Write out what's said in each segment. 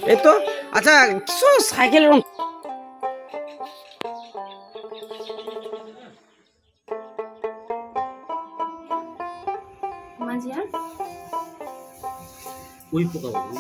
এই তো আচ্ছা কিছু সাইকেল এরকম মাঝিয়া ওই পোকা ওই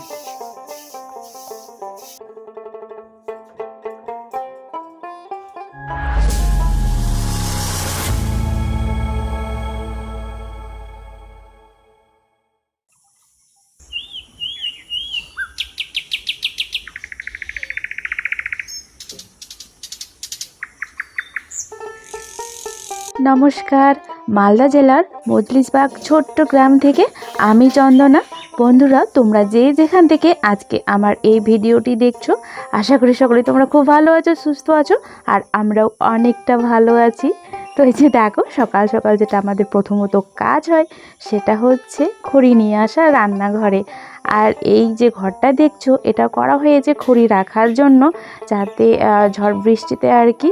নমস্কার, মালদা জেলার মজলিসবাগ ছোট্ট গ্রাম থেকে আমি চন্দনা। বন্ধুরা, তোমরা যে যেখান থেকে আজকে আমার এই ভিডিওটি দেখছো, আশা করি সকলে তোমরা খুব ভালো আছো, সুস্থ আছো, আর আমরাও অনেকটা ভালো আছি। তো এই যে দেখো, সকাল সকাল যেটা আমাদের প্রথমত কাজ হয় সেটা হচ্ছে খড়ি নিয়ে আসা রান্নাঘরে। আর এই যে ঘরটা দেখছো, এটা করা হয়েছে খড়ি রাখার জন্য, যাতে ঝড় বৃষ্টিতে আর কি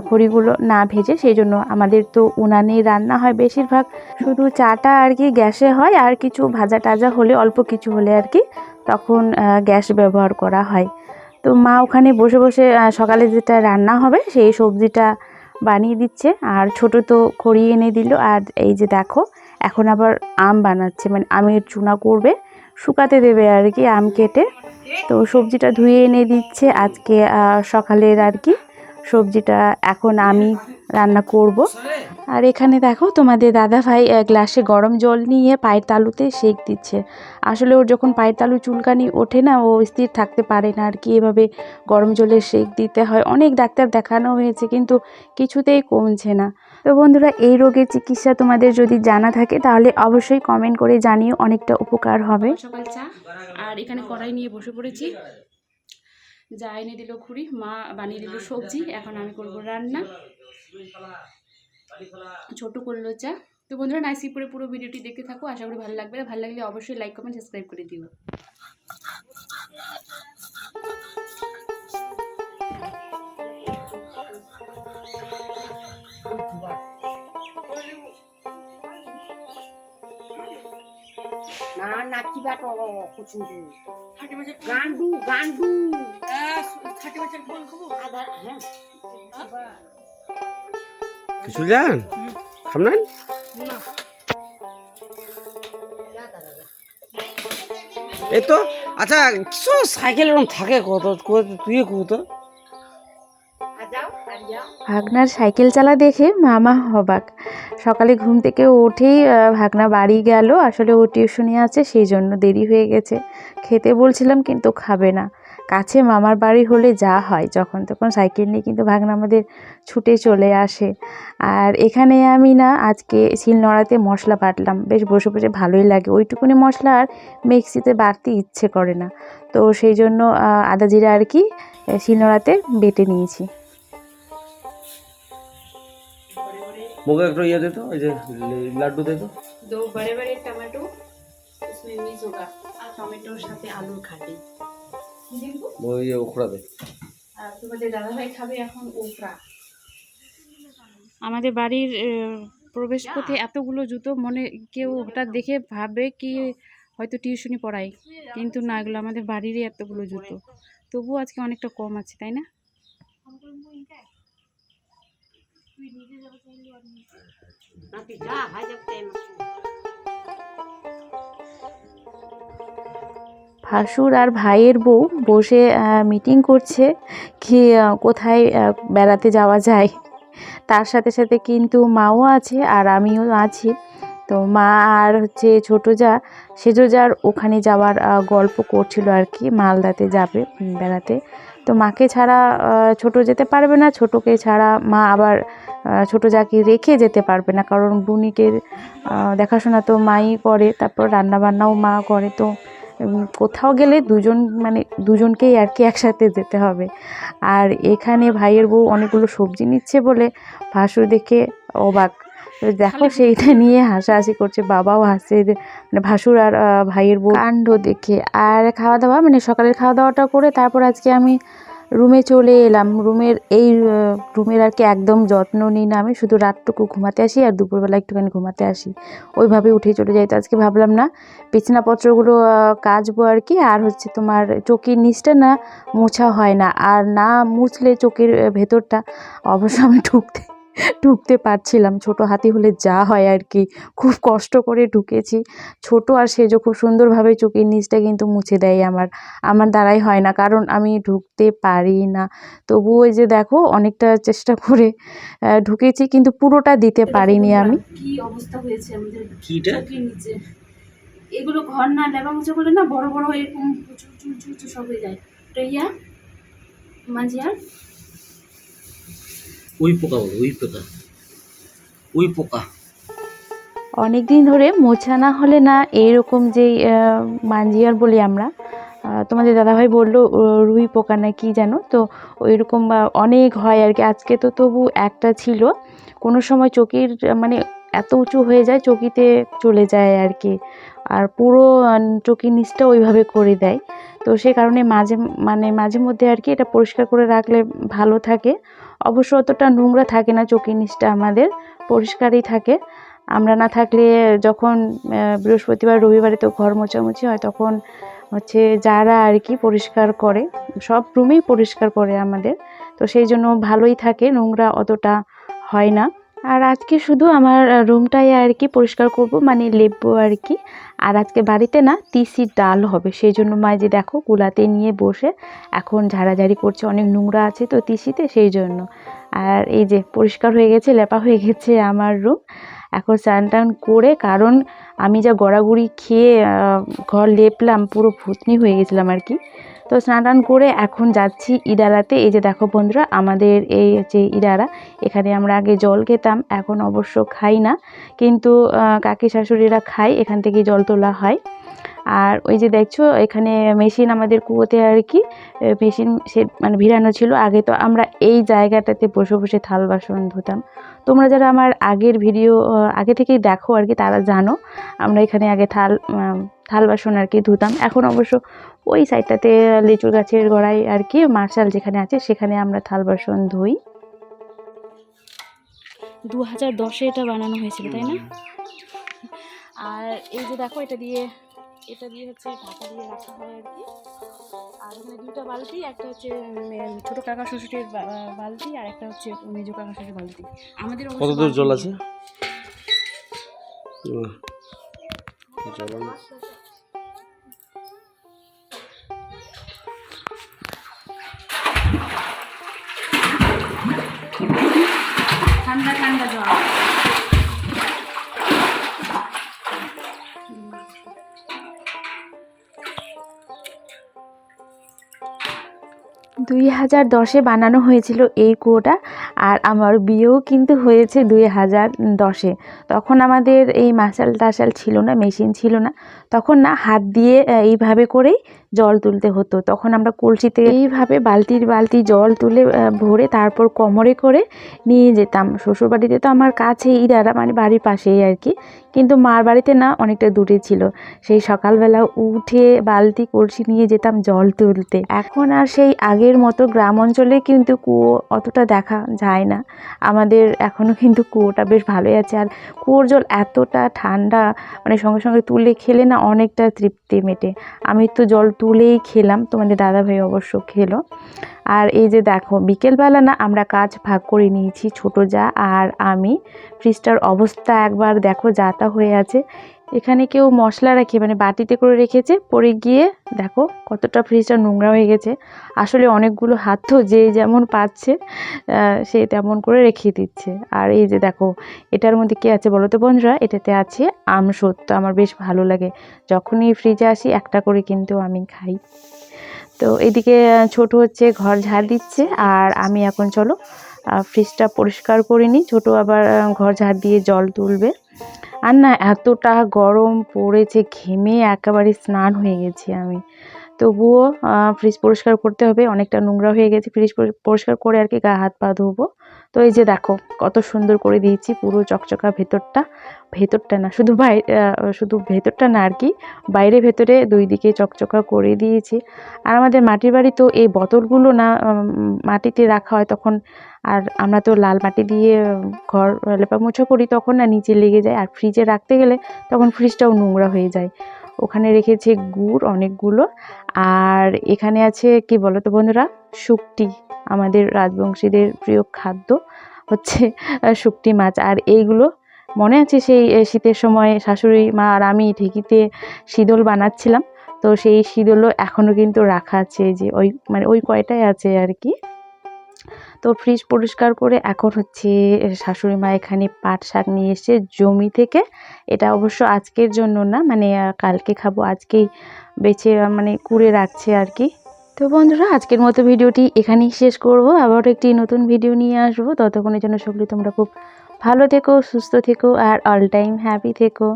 খড়িগুলো না ভেজে। সেই জন্য আমাদের তো উনানেই রান্না হয় বেশিরভাগ, শুধু চাটা আর কি গ্যাসে হয়, আর কিছু ভাজা টাজা হলে, অল্প কিছু হলে আর কি তখন গ্যাস ব্যবহার করা হয়। তো মা ওখানে বসে বসে সকালে যেটা রান্না হবে সেই সবজিটা বানিয়ে দিচ্ছে, আর ছোট তো খড়ি এনে দিল। আর এই যে দেখো, এখন আবার আম বানাচ্ছে, মানে আমের চুনা করবে, শুকাতে দেবে আর কি আম কেটে। তো সবজিটা ধুয়ে এনে দিচ্ছে আজকে সকালের আর কি সবজিটা এখন আমি রান্না করব। আর এখানে দেখো, তোমাদের দাদা ভাই গ্লাসে গরম জল নিয়ে পায়ের তালুতে সেঁক দিচ্ছে। আসলে ওর যখন পায়ের তালু চুলকানি ওঠে না, ও স্থির থাকতে পারে না আর কি, এভাবে গরম জলে সেঁক দিতে হয়। অনেক ডাক্তার দেখানো হয়েছে কিন্তু কিছুতেই কমছে না। তো বন্ধুরা, এই রোগের চিকিৎসা তোমাদের যদি জানা থাকে তাহলে অবশ্যই কমেন্ট করে জানিও, অনেকটা উপকার হবে। সকাল চা, আর এখানে কড়াই নিয়ে বসে পড়েছি। যা এনে দিল খুড়ি, মা বানিয়ে দিল সবজি, এখন আমি করব রান্না। ছোট করলো চা। তো বন্ধুরা, নাইসি করে পুরো ভিডিওটি দেখতে থাকো, আশা করি ভালো লাগবে। ভালো লাগলে অবশ্যই লাইক কমেন্ট সাবস্ক্রাইব করে দিও। না নাকি বাটো কুচুন্ডু গান্ডু গান্ডু থার্টি বছর ফোন খাবো আধার হ্যাঁ কিছু জান খামনান এই তো আচ্ছা কিছু সাইকেল এরকম থাকে কত তুই কত ভাগনার সাইকেল চালা দেখে মামা হবাক। সকালে ঘুম থেকে উঠেই ভাগনা বাড়ি গেল, আসলে ও টিউশনি আছে, সেই জন্য দেরি হয়ে গেছে। খেতে বলছিলাম কিন্তু খাবে না। কাছে মামার বাড়ি হলে যা হয়, যখন তখন সাইকেল নিয়ে কিন্তু ভাগনা আমাদের ছুটে চলে আসে। আর এখানে আমি না আজকে শিলনোড়াতে মশলা বাটলাম, বেশ বসে বসে ভালোই লাগে। ওইটুকুনি মশলা আর মিক্সিতে বাটতে ইচ্ছে করে না, তো সেই জন্য আদা জিরা আর কি শিলনোড়াতে বেটে নিয়েছি। मुझे एक तो ये दे दो, ये लड्डू दे दो। 2 बड़े-बड़े टमाटो, उसमें मिक्स होगा, टमेटोर साथे आलूर घाटी দিব। वो ये उखड़ा दे। আর তোমাদের দাদাভাই খাবে এখন ওফরা। আমাদের বাড়ির প্রবেশপথে এতগুলো জুতো, মনে কেউ হঠাৎ দেখে ভাবে কি হয়তো টিউশনি পড়াই, কিন্তু না, এগুলো আমাদের বাড়িরই এতগুলো জুতো। তবুও আজকে অনেকটা কম আছে, তাই না? ভাসুর আর ভাইয়ের বউ বসে মিটিং করছে কি কোথায় বেড়াতে যাওয়া যায়। তার সাথে সাথে কিন্তু মাও আছে আর আমিও আছি। তো মা আর হচ্ছে ছোটো যা, সেজো যার ওখানে যাওয়ার গল্প করছিল আর কি, মালদাতে যাবে বেড়াতে। তো মাকে ছাড়া ছোটো যেতে পারবে না, ছোটোকে ছাড়া মা আবার ছোটো যাকে রেখে যেতে পারবে না, কারণ বুনিকে দেখাশোনা তো মাই করে, তারপর রান্নাবান্নাও মা করে। তো কোথাও গেলে দুজনকেই আর কি একসাথে যেতে হবে। আর এখানে ভাইয়ের বউ অনেকগুলো সবজি নিচ্ছে বলে ভাসুর দেখে অবাক। দেখো, সেইটা নিয়ে হাসাহাসি করছে, বাবাও হাসছে, মানে ভাসুর আর ভাইয়ের বউ কাণ্ড দেখে। আর খাওয়া দাওয়া, মানে সকালের খাওয়া দাওয়াটা করে তারপর আজকে আমি রুমে চলে এলাম। রুমের আর কি একদম যত্ন নিই না আমি, শুধু রাতটুকু ঘুমাতে আসি আর দুপুরবেলা একটুখানি ঘুমাতে আসি, ওইভাবে উঠে চলে যাই। তো আজকে ভাবলাম না বিছানাপত্রগুলো কাচবো আর কি। আর হচ্ছে তোমার চৌকির নিচটা না মোছা হয় না, আর না মুছলে চৌকির ভেতরটা অবশ্য আমি ঢুকতে পারছিলাম। ছোট হাতি হলে যা হয় আর কি, খুব কষ্ট করে ঢুকেছি। ছোট আর সেজো খুব সুন্দরভাবে চৌকির নিচটা কিন্তু মুছে দেয়, আমার দ্বারাই হয় না, কারণ আমি ঢুকতে পারি না। তবু ওই যে দেখো অনেকটা চেষ্টা করে ঢুকেছি, কিন্তু পুরোটা দিতে পারিনি আমি। কি অবস্থা হয়েছে আমাদের কিটা চৌকির নিচে। এগুলো ঘর না লেবা মোছা করলে না বড় বড় এরকম চুচু সব হয়ে যায়। তো ইয়া মাঝিয়ার ওই পোকা বলো, ওই পোকা অনেক দিন ধরে মোছা না হলে না এইরকম যে মাঞ্জিয়ার বলি আমরা, তোমাদের দাদাভাই বললো রুই পোকা না কি জানো, তো ওইরকম অনেক হয় আর কি। আজকে তো তবু একটা ছিল, কোনো সময় চৌকির মানে এত উঁচু হয়ে যায় চৌকিতে চলে যায় আর কি, আর পুরো চৌকির নিচটা ওইভাবে করে দেয়। তো সে কারণে মাঝে মধ্যে আর কি এটা পরিষ্কার করে রাখলে ভালো থাকে। অবশ্য অতটা নোংরা থাকে না, চৌকির নিচটা আমাদের পরিষ্কারই থাকে। আমরা না থাকলে যখন বৃহস্পতিবার রবিবারে তো ঘর মোছামুছি হয়, তখন হচ্ছে যারা আর কি পরিষ্কার করে, সব রুমেই পরিষ্কার করে আমাদের, তো সেই জন্য ভালোই থাকে, নোংরা অতটা হয় না। আর আজকে শুধু আমার রুমটাই আর কি পরিষ্কার করব, মানে লেপবো আর কি। আর আজকে বাড়িতে না তিসির ডাল হবে, সেই জন্য মা যে দেখো কুলাতে নিয়ে বসে এখন ঝাড়াঝাড়ি করছে, অনেক নোংরা আছে তো তিসিতে, সেই জন্য। আর এই যে পরিষ্কার হয়ে গেছে, লেপা হয়ে গেছে আমার রুম। এখন স্নান টান করে, কারণ আমি যা গড়াগড়ি খেয়ে ঘর লেপলাম, পুরো ভূতনি হয়ে গেছিলাম আর কি। তো স্নান টান করে এখন যাচ্ছি ইডারাতে। এই যে দেখো বন্ধুরা, আমাদের এই হচ্ছে ইডারা, এখানে আমরা আগে জল খেতাম, এখন অবশ্য খাই না, কিন্তু কাকি শাশুড়িরা খায়, এখান থেকে জল তোলা হয়। আর ওই যে দেখছো এখানে মেশিন আমাদের কুয়োতে আর কি, মেশিন সে মানে ভিড়ানো ছিল। আগে তো আমরা এই জায়গাটাতে বসে বসে থাল বাসন ধুতাম। তোমরা যারা আমার আগের ভিডিও আগে থেকেই দেখো আর কি, তারা জানো আমরা এখানে আগে থাল বাসন আর কি ধুতাম। এখন অবশ্য ওই সাইডটাতে লিচুর গাছের গোড়ায় আর কি মার্শাল যেখানে আছে, সেখানে আমরা থাল বাসন ধুই। 2010-এ এটা বানানো হয়েছিল, তাই না? আর এই যে দেখো এটা দিয়ে হচ্ছে ঢাকা দিয়ে রাখা হয় আর কি। আর এখানে দুটো বালতি, একটা হচ্ছে ছোট কাকা শ্বশুরের বালতি, আর একটা হচ্ছে মেজ কাকা শ্বশুরের বালতি। আমাদের কত দূর জল আছে? জল ঠান্ডা ঠান্ডা জল। 2010-এ বানানো হয়েছিল এই কুয়োটা। আর আমার বিয়েও কিন্তু হয়েছে 2010-এ। তখন আমাদের এই মাসাল টাসাল ছিল না, মেশিন ছিল না, তখন না হাত দিয়ে এইভাবে করেই জল তুলতে হতো। তখন আমরা কলসিতে এইভাবে বালতি জল তুলে ভরে তারপর কোমরে করে নিয়ে যেতাম। শ্বশুরবাড়িতে তো আমার কাছে ইদারা, মানে বাড়ির পাশেই আর কি, কিন্তু মার বাড়িতে না অনেকটা দূরে ছিল। সেই সকালবেলা উঠে বালতি কলসি নিয়ে যেতাম জল তুলতে। এখন আর সেই আগের মতো গ্রাম অঞ্চলে কিন্তু কুয়ো অতটা দেখা যায় না আমাদের, এখনও কিন্তু কুয়োটা বেশ ভালোই আছে। আর কুয়োর জল এতটা ঠান্ডা, মানে সঙ্গে সঙ্গে তুলে খেলে না অনেকটা তৃপ্তি মেটে। আমি তো জল তুলেই খেলাম, তোমাদের দাদাভাই অবশ্য খেলো। আর এই যে দেখো বিকেলবেলা না আমরা কাজ ভাগ করে নিয়েছি, ছোট যা আর আমি। ফ্রিজটার অবস্থা একবার দেখো, যাতা হয়ে আছে। এখানে কেউ মশলা রাখে, মানে বাটিতে করে রেখেছে, পরে গিয়ে দেখো কতটা ফ্রিজটা নোংরা হয়ে গেছে। আসলে অনেকগুলো হাত তো যে যেমন পাচ্ছে সে তেমন করে রেখে দিচ্ছে। আর এই যে দেখো এটার মধ্যে কি আছে বলো তো বন্ধুরা, এটাতে আছে আমসত্ত্ব। আমার বেশ ভালো লাগে, যখনই ফ্রিজে আসি একটা করে কিন্তু আমি খাই। তো এদিকে ছোট হচ্ছে ঘর ঝাড় দিচ্ছে, আর আমি এখন চলো ফ্রিজটা পরিষ্কার করে নিই। ছোট আবার ঘর ঝাড় দিয়ে জল তুলবে। আর না এতটা গরম পড়েছে, ঘেমে একেবারে স্নান হয়ে গেছি আমি। তবুও ফ্রিজ পরিষ্কার করতে হবে, অনেকটা নোংরা হয়ে গেছে। ফ্রিজ পরিষ্কার করে আর কি গা হাত পা ধোবো, তো এই যে দেখো কত সুন্দর করে দিয়েছি, পুরো চকচকা ভেতরটা না শুধু শুধু ভেতরটা না আর কি, বাইরে ভেতরে দুই দিকে চকচকা করে দিয়েছি। আর আমাদের মাটির বাড়ি তো এই বোতলগুলো না মাটিতে রাখা হয় তখন, আর আমরা তো লাল মাটি দিয়ে ঘর লেপামোছা করি, তখন না নিচে লেগে যায়, আর ফ্রিজে রাখতে গেলে তখন ফ্রিজটাও নোংরা হয়ে যায়। ওখানে রেখেছে গুড় অনেকগুলো, আর এখানে আছে কি বলো তো বন্ধুরা, শুকটি, আমাদের রাজবংশীদের প্রিয় খাদ্য হচ্ছে শুকটি মাছ। আর এইগুলো মনে আছে সেই শীতের সময় শাশুড়ি মা আর আমি ঢেঁকিতে শীতল বানাচ্ছিলাম, তো সেই শীতলও এখনও কিন্তু রাখা আছে, যে ওই কয়টাই আছে আর কি। তো ফ্রিজ পরিষ্কার করে এখন হচ্ছে শাশুড়ি মা এখানে পাট শাক নিয়ে এসে জমি থেকে, এটা অবশ্য আজকের জন্য না, মানে কালকে খাবো, আজকেই বেছে মানে কুড়ে রাখছে আর কি। তো বন্ধুরা আজকের মতো ভিডিওটি এখানেই শেষ করব, আবার একটি নতুন ভিডিও নিয়ে আসবো। ততক্ষণের জন্য সকলে তোমরা খুব ভালো থেকো, সুস্থ থেকো, আর অল টাইম হ্যাপি থেকো।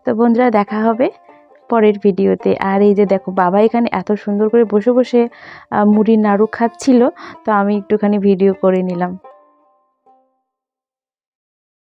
তো বন্ধুরা দেখা হবে পরের ভিডিওতে। আর এই যে দেখো বাবা এখানে এত সুন্দর করে বসে বসে মুড়ির নাড়ু খাচ্ছিল, তো আমি একটুখানি ভিডিও করে নিলাম।